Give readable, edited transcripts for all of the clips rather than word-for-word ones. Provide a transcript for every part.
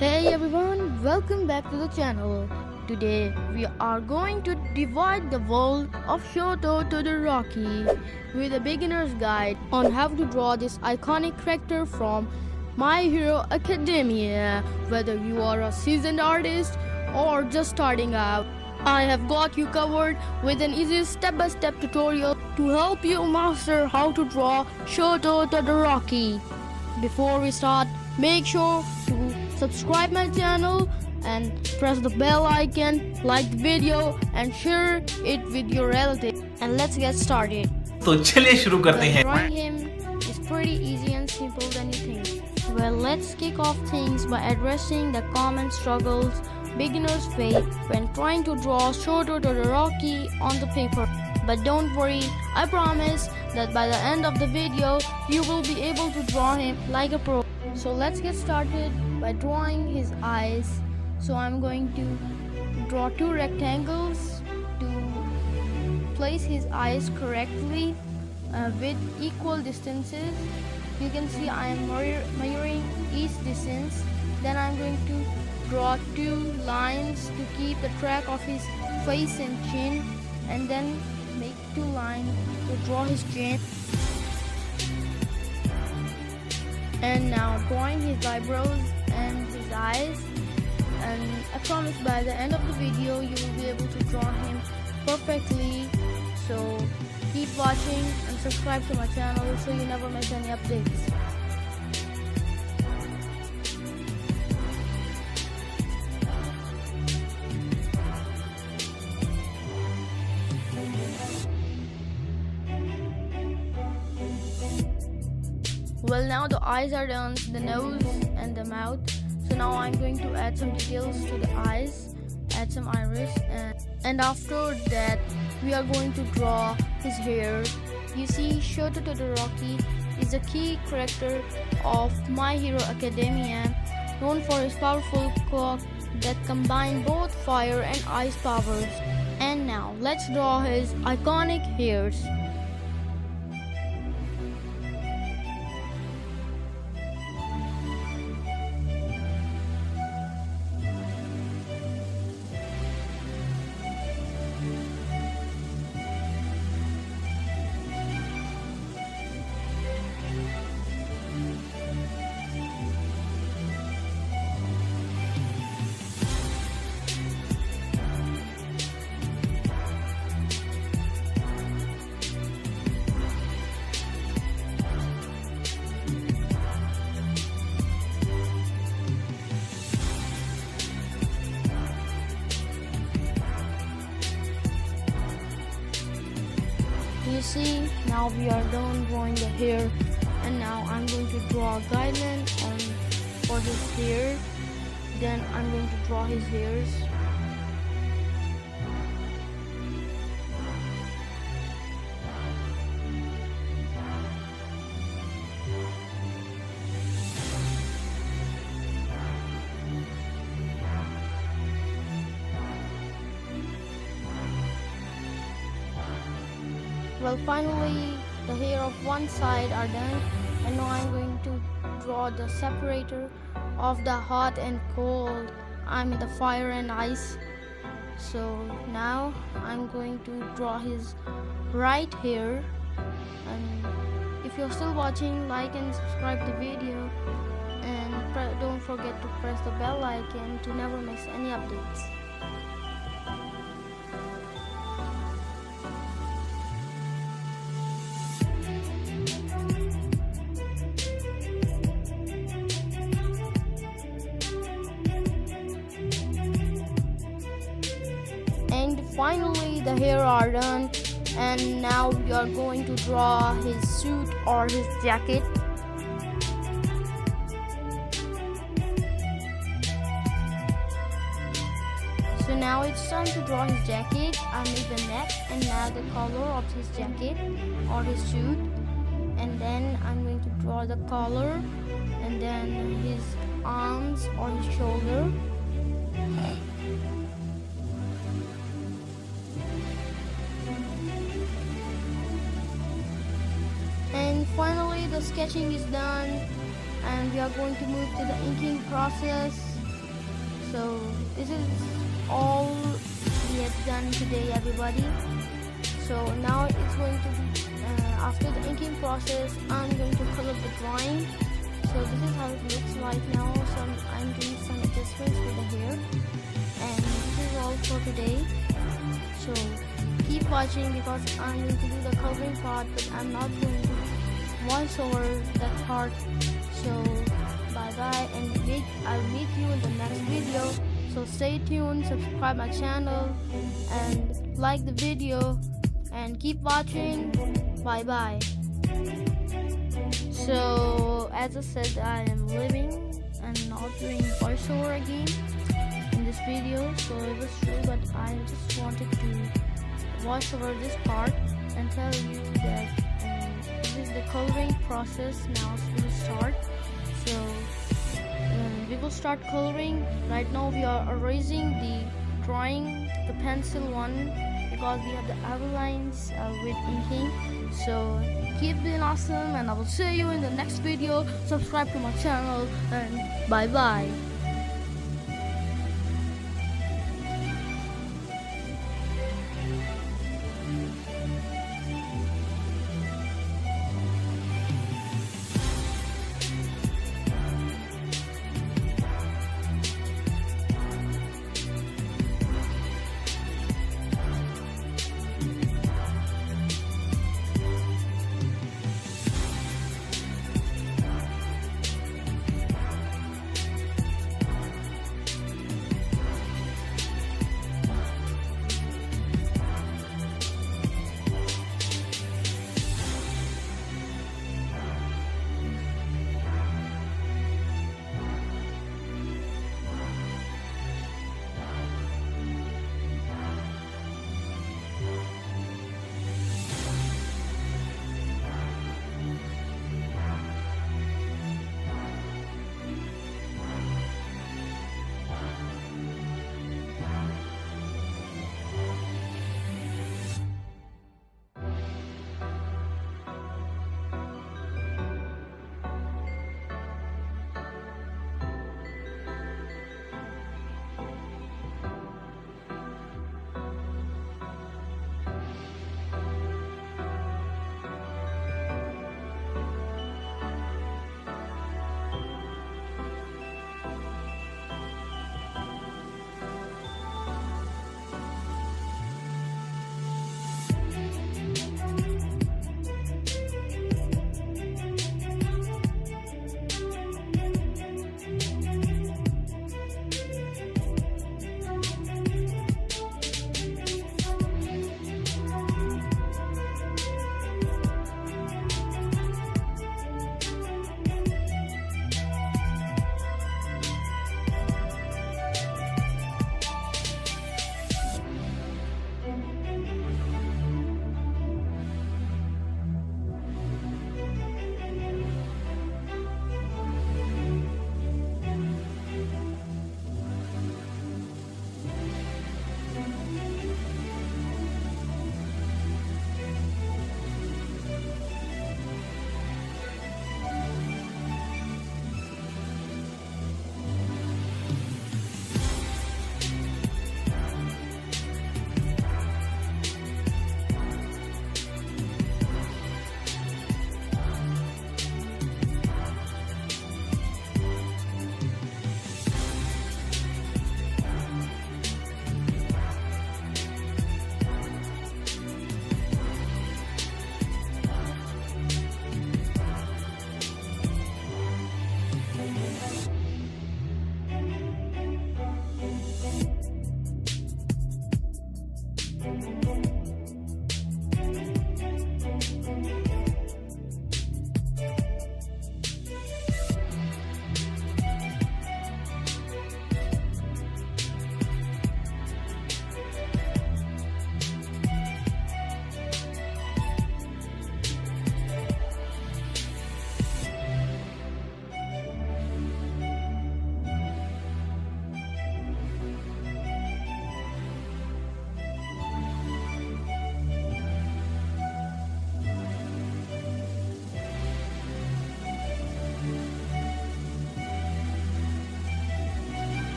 Hey everyone, welcome back to the channel. Today we are going to divide the world of Shoto Todoroki with a beginner's guide on how to draw this iconic character from My Hero Academia. Whether you are a seasoned artist or just starting out, I have got you covered with an easy step-by-step tutorial to help you master how to draw Shoto Todoroki. Before we start, make sure to subscribe my channel and press the bell icon, like the video and share it with your relatives. And let's get started. तो चलिए शुरू करते हैं। Drawing him is pretty easy and simple than you think. Well, let's kick off things by addressing the common struggles beginners face when trying to draw Shoto Todoroki on the paper. But don't worry, I promise that by the end of the video, you will be able to draw him like a pro. So let's get started by drawing his eyes. So I'm going to draw two rectangles to place his eyes correctly with equal distances. You can see I am measuring each distance. Then I'm going to draw two lines to keep the track of his face and chin, and then make two lines to draw his chin. And now drawing his eyebrows and his eyes, and I promise by the end of the video you will be able to draw him perfectly. So keep watching and subscribe to my channel so you never miss any updates. Well, now the eyes are done, the nose and the mouth. So now I'm going to add some details to the eyes, add some iris, and after that we are going to draw his hair. You see, Shoto Todoroki is a key character of My Hero Academia, known for his powerful claw that combine both fire and ice powers. And now let's draw his iconic hairs. You see, now we are done drawing the hair, and now I'm going to draw a guideline for his hair. Then I'm going to draw his hairs. Well, finally the hair of one side are done, and now I'm going to draw the separator of the hot and cold. I'm in the fire and ice. So now I'm going to draw his right hair, and if you're still watching, like and subscribe the video, and don't forget to press the bell icon to never miss any updates. And finally the hair are done, and now we are going to draw his suit or his jacket. So now it's time to draw his jacket. I made the neck and now the collar of his jacket or his suit, and then I'm going to draw the collar and then his arms or his shoulder. And finally the sketching is done, and we are going to move to the inking process. So this is all we have done today, everybody. So now it's going to be after the inking process, I'm going to color the drawing. So this is how it looks like now. So I'm doing some adjustments with the hair, and this is all for today. So keep watching because I'm going to do the coloring part, but I'm not going to voice over that part. So bye bye, and I'll meet you in the next video. So stay tuned, subscribe my channel, and like the video, and keep watching. Bye bye. So as I said, I am leaving and not doing voiceover again in this video. So it was true, but I just wanted to voice over this part and tell you that this is the coloring process. Now it will start. So we will start coloring. Right now we are erasing the drawing, the pencil one, because we have the outlines with inking. So keep being awesome, and I will see you in the next video. Subscribe to my channel, and bye bye.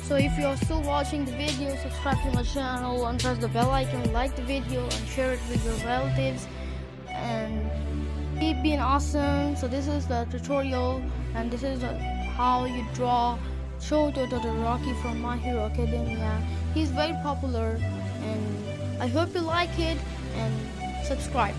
So if you are still watching the video, subscribe to my channel and press the bell icon, like the video and share it with your relatives, and keep being awesome. So this is the tutorial, and this is how you draw Shoto Todoroki from My Hero Academia. He's very popular, and I hope you like it and subscribe.